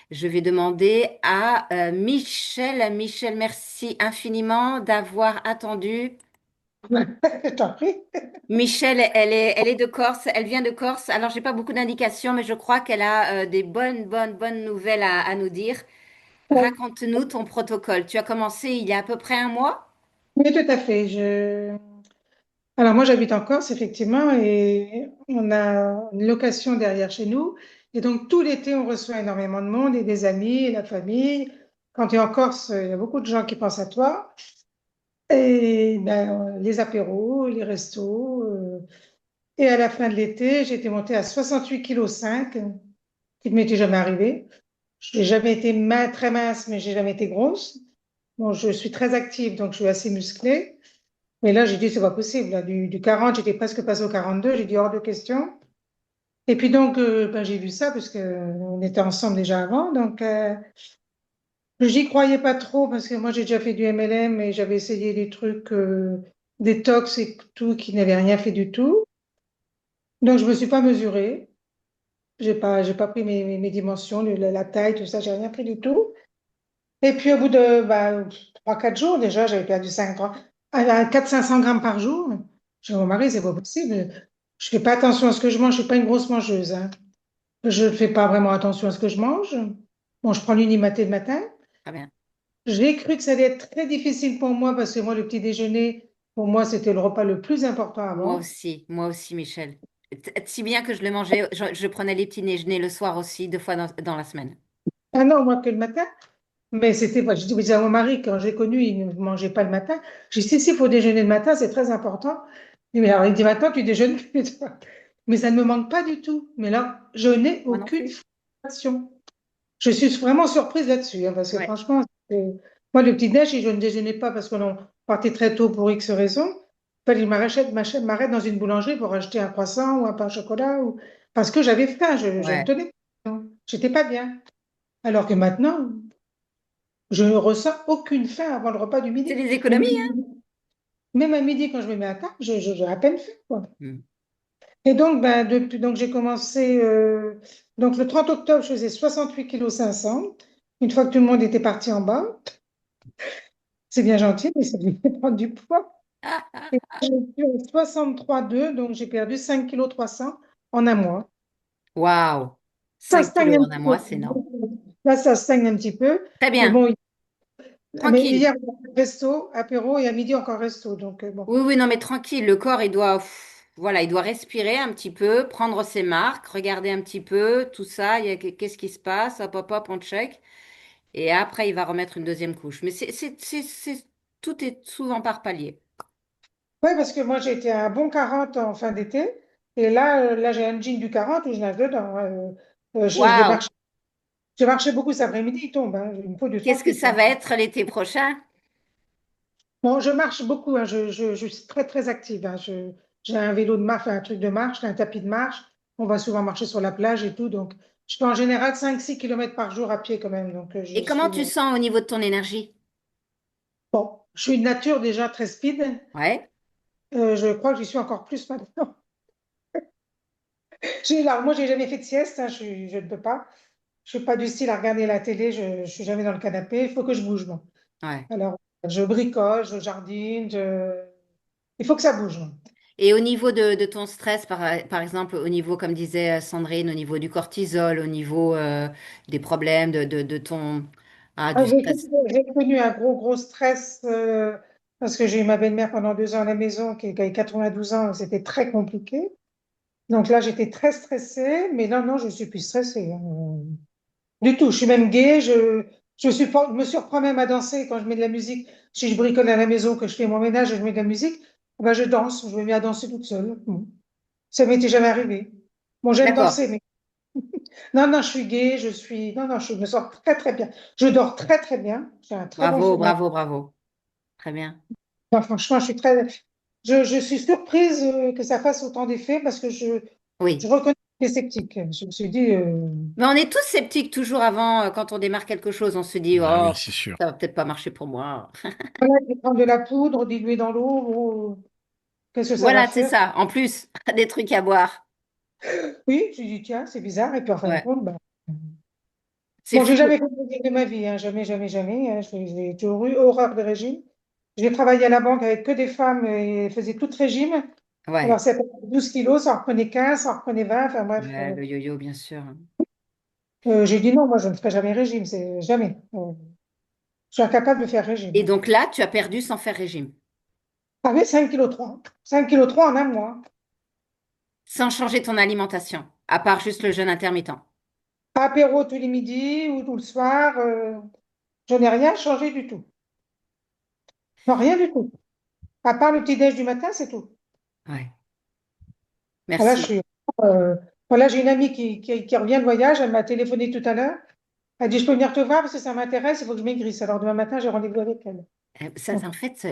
Je vais demander à Michel. Michel, merci infiniment d'avoir attendu. Je t'en prie. Michel, elle est de Corse, elle vient de Corse. Alors, j'ai pas beaucoup d'indications, mais je crois qu'elle a des bonnes nouvelles à nous dire. Raconte-nous ton protocole. Tu as commencé il y a à peu près un mois? Oui, tout à fait. Alors moi, j'habite en Corse, effectivement, et on a une location derrière chez nous. Et donc, tout l'été, on reçoit énormément de monde et des amis et la famille. Quand tu es en Corse, il y a beaucoup de gens qui pensent à toi. Et ben, les apéros, les restos. Et à la fin de l'été, j'étais montée à 68,5 kg, qui ne m'était jamais arrivé. Je n'ai jamais été très mince, mais j'ai jamais été grosse. Bon, je suis très active, donc je suis assez musclée. Mais là, j'ai dit, c'est pas possible. Là. Du 40, j'étais presque passée au 42. J'ai dit, hors de question. Et puis donc, ben, j'ai vu ça parce que on était ensemble déjà avant. Donc, j'y croyais pas trop parce que moi, j'ai déjà fait du MLM et j'avais essayé des trucs détox et tout qui n'avaient rien fait du tout. Donc, je me suis pas mesurée. J'ai pas pris mes dimensions, la taille, tout ça. J'ai rien pris du tout. Et puis, au bout de bah, 3-4 jours, déjà, j'avais perdu 400-500 grammes par jour. J'ai dit, mon mari, c'est pas possible. Je fais pas attention à ce que je mange. Je suis pas une grosse mangeuse, hein. Je ne fais pas vraiment attention à ce que je mange. Bon, je prends l'unimaté le matin. Très bien. J'ai cru que ça allait être très difficile pour moi parce que moi, le petit déjeuner, pour moi, c'était le repas le plus important avant. Moi aussi, Michel. Si bien que je le mangeais, je prenais les petits déjeuners le soir aussi, 2 fois dans la semaine. Ah non, moi que le matin. Mais c'était pas. Je dis à mon mari, quand j'ai connu, il ne mangeait pas le matin. J'ai dit, si, il faut déjeuner le matin, c'est très important. Mais alors, il dit, maintenant, tu déjeunes plus, toi. Mais ça ne me manque pas du tout. Mais là, je n'ai Moi non aucune plus. frustration. Je suis vraiment surprise là-dessus, hein, parce que Ouais. franchement, moi, le petit-déj, si je ne déjeunais pas parce qu'on partait très tôt pour X raisons, il fallait que m'arrête dans une boulangerie pour acheter un croissant ou un pain au chocolat, parce que j'avais faim, je ne Ouais. tenais pas. J'étais pas bien. Alors que maintenant, je ne ressens aucune faim avant le repas du C'est midi. les Même, économies, même à midi, quand je me mets à table, j'ai à peine faim, quoi. hein? Et donc, ben, donc j'ai commencé. Donc, le 30 octobre, je faisais 68,5 kg. Une fois que tout le monde était parti en bas, c'est bien gentil, mais ça devait prendre du poids. Et j'ai fait 63,2, donc j'ai perdu 5,3 kg en un mois. Waouh! Ça 5 stagne kilos un en un petit peu. mois, c'est énorme. Là, ça stagne un petit peu. Très Mais bien. bon, mais Tranquille. hier, resto, apéro, et à midi, encore resto. Donc, bon. Oui, oui, non, mais tranquille. Le corps, il doit, voilà, il doit respirer un petit peu, prendre ses marques, regarder un petit peu tout ça. Qu'est-ce qui se passe? Hop, hop, hop, on check. Et après, il va remettre une deuxième couche. Mais tout est souvent par palier. Oui, parce que moi, j'ai été à un bon 40 en fin d'été. Et là j'ai un jean du 40 où je nage dedans. Je vais Waouh! marcher. J'ai marché beaucoup cet après-midi, il tombe, hein. Il me faut du Qu'est-ce que 38, ça là. va être l'été prochain? Bon, je marche beaucoup, hein. Je suis très, très active, hein. J'ai un vélo de marche, enfin, un truc de marche, un tapis de marche. On va souvent marcher sur la plage et tout. Donc, je fais en général 5-6 km par jour à pied quand même. Donc, je Et comment suis. tu sens au niveau de ton énergie? Bon, je suis de nature déjà très speed. Ouais. Je crois que j'y suis encore plus maintenant. Alors, moi, j'ai jamais fait de sieste, hein. Je ne peux pas. Je suis pas du style à regarder la télé, je suis jamais dans le canapé, il faut que je bouge, moi. Ouais. Alors, je bricole, je jardine, il faut que ça bouge, moi. Et au niveau de ton stress, par exemple, au niveau, comme disait Sandrine, au niveau du cortisol, au niveau des problèmes de ton... Ah, Ah, du stress. j'ai connu un gros stress parce que j'ai eu ma belle-mère pendant 2 ans à la maison qui avait 92 ans, c'était très compliqué. Donc là, j'étais très stressée, mais là, non, je suis plus stressée, hein. Du tout, je suis même gaie, je me surprends même à danser quand je mets de la musique. Si je bricole à la maison, que je fais mon ménage et je mets de la musique, ben je danse, je me mets à danser toute seule. Ça m'était jamais arrivé. Bon, j'aime D'accord. danser, mais non, non, je suis gaie, non, non, je me sens très, très bien. Je dors très, très bien. J'ai un très bon Bravo, sommeil. bravo, bravo. Très bien. Enfin, franchement, je suis surprise que ça fasse autant d'effet parce que je Oui. reconnais que j'étais sceptique. Je me suis dit, Mais on est tous sceptiques toujours avant, quand on démarre quelque chose, on se dit, Ah oh, oui, c'est sûr. ça va peut-être pas marcher pour moi. voilà, je vais prendre de la poudre diluée dans l'eau, qu'est-ce que ça va Voilà, c'est faire? ça. En plus, des trucs à boire. Oui, j'ai dit, tiens, c'est bizarre. Et puis en fin de Ouais. compte, bah, C'est Bon, j'ai fou. jamais fait de régime de ma vie, hein, jamais, jamais, jamais, hein. J'ai toujours eu horreur de régime. J'ai travaillé à la banque avec que des femmes et elles faisaient toutes régime. Alors, Ouais, ça prenait 12 kilos, ça en reprenait 15, ça en reprenait 20, enfin bref. ouais, le yo-yo, bien sûr. J'ai dit non, moi je ne ferai jamais régime, c'est jamais. Je suis incapable de faire Et régime. donc là, tu as perdu sans faire régime, J'avais 5,3 kg. 5,3 kg en un mois. sans changer ton alimentation, à part juste le jeûne intermittent. Apéro tous les midis ou tout le soir. Je n'ai rien changé du tout. Non, rien du tout. À part le petit-déj du matin, c'est tout. Ouais, Voilà, je merci. suis. euh, voilà, j'ai une amie qui revient de voyage. Elle m'a téléphoné tout à l'heure. Elle dit, je peux venir te voir parce que ça m'intéresse, il faut que je maigrisse. Alors demain matin, j'ai rendez-vous avec elle. Ça, Donc, en fait,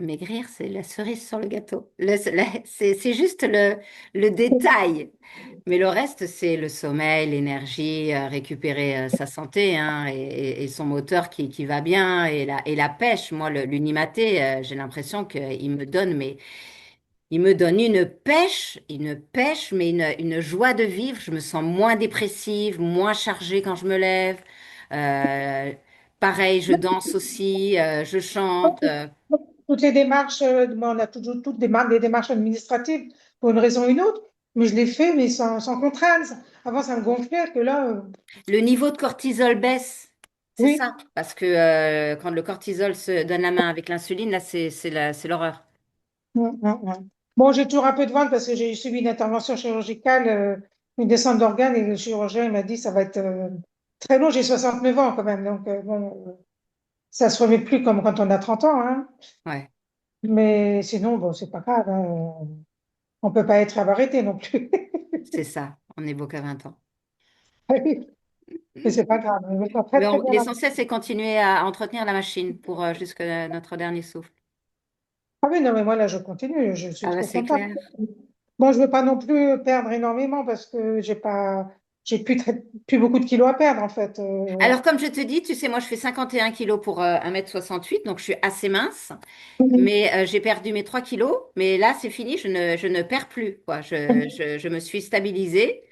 maigrir, c'est la cerise sur le gâteau. C'est juste le détail. Mais le reste, c'est le sommeil, l'énergie, récupérer sa santé, hein, et son moteur qui va bien et la pêche. Moi, l'unimaté, j'ai l'impression qu'il me donne, mais il me donne une pêche, mais une joie de vivre. Je me sens moins dépressive, moins chargée quand je me lève. Euh, Pareil, je danse aussi, je chante. toutes les démarches, bon, on a toujours toutes des démarches administratives pour une raison ou une autre, mais je les fais, mais sans contrainte. Avant, ça me gonflait, que là, Le niveau de cortisol baisse. C'est oui. ça. Parce que quand le cortisol se donne la main avec l'insuline, là, c'est l'horreur. Bon, j'ai toujours un peu de ventre parce que j'ai subi une intervention chirurgicale, une descente d'organes, et le chirurgien il m'a dit ça va être très long. J'ai 69 ans quand même, donc bon, ça se remet plus comme quand on a 30 ans, hein. Ouais, Mais sinon, bon, c'est pas grave, hein. On peut pas être arrêté non plus. c'est ça. On est beau qu'à 20 ans. Mais c'est pas grave, on va très Mais très bien là. l'essentiel, c'est continuer à entretenir la machine pour jusqu'à notre dernier souffle. Ah oui, non, mais moi là, je continue, je suis Ah bah trop c'est contente. clair. Bon, je veux pas non plus perdre énormément parce que j'ai plus beaucoup de kilos à perdre en fait. Alors, comme je te dis, tu sais, moi, je fais 51 kilos pour 1,68 m, donc je suis assez mince. Mhm. Mais j'ai perdu mes 3 kilos. Mais là, c'est fini, je ne perds plus, quoi. Je me suis stabilisée.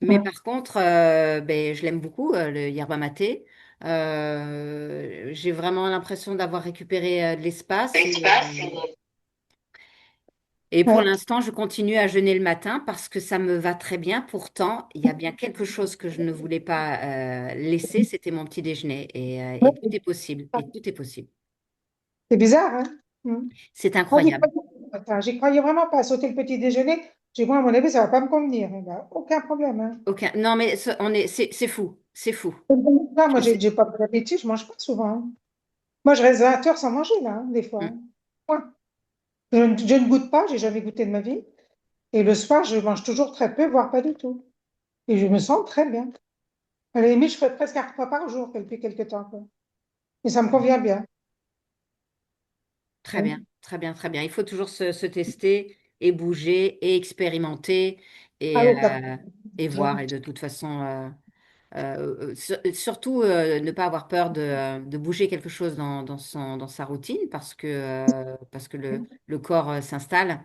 Mais Ouais. par contre, ben, je l'aime beaucoup, le yerba maté. J'ai vraiment l'impression d'avoir récupéré de l'espace. Et pour Ouais. l'instant, je continue à jeûner le matin parce que ça me va très bien. Pourtant, il y a bien quelque chose que je ne voulais pas laisser, c'était mon petit déjeuner. Et tout est possible. Et tout est possible. C'est bizarre, hein? Mm. C'est Moi, incroyable. j'y croyais vraiment pas. Sauter le petit déjeuner, j'ai dit, moi, à mon avis, ça va pas me convenir. Eh ben, aucun problème, hein. Aucun. Non, mais c'est fou. C'est fou. Là, moi, Je sais. j'ai pas d'appétit, je mange pas souvent, hein. Moi, je reste 20 heures sans manger, là, hein, des fois, Mm. hein. Ouais. Je ne goûte pas, j'ai jamais goûté de ma vie. Et le soir, je mange toujours très peu, voire pas du tout. Et je me sens très bien. À la limite, je fais presque un repas par jour depuis quelques temps, quoi. Et ça me convient bien. Très bien, Mm. très bien, très bien. Il faut toujours se tester et bouger et expérimenter Ah et, oui, euh, et voir. Et de toute façon, surtout ne pas avoir peur de bouger quelque chose dans sa routine parce que le corps s'installe.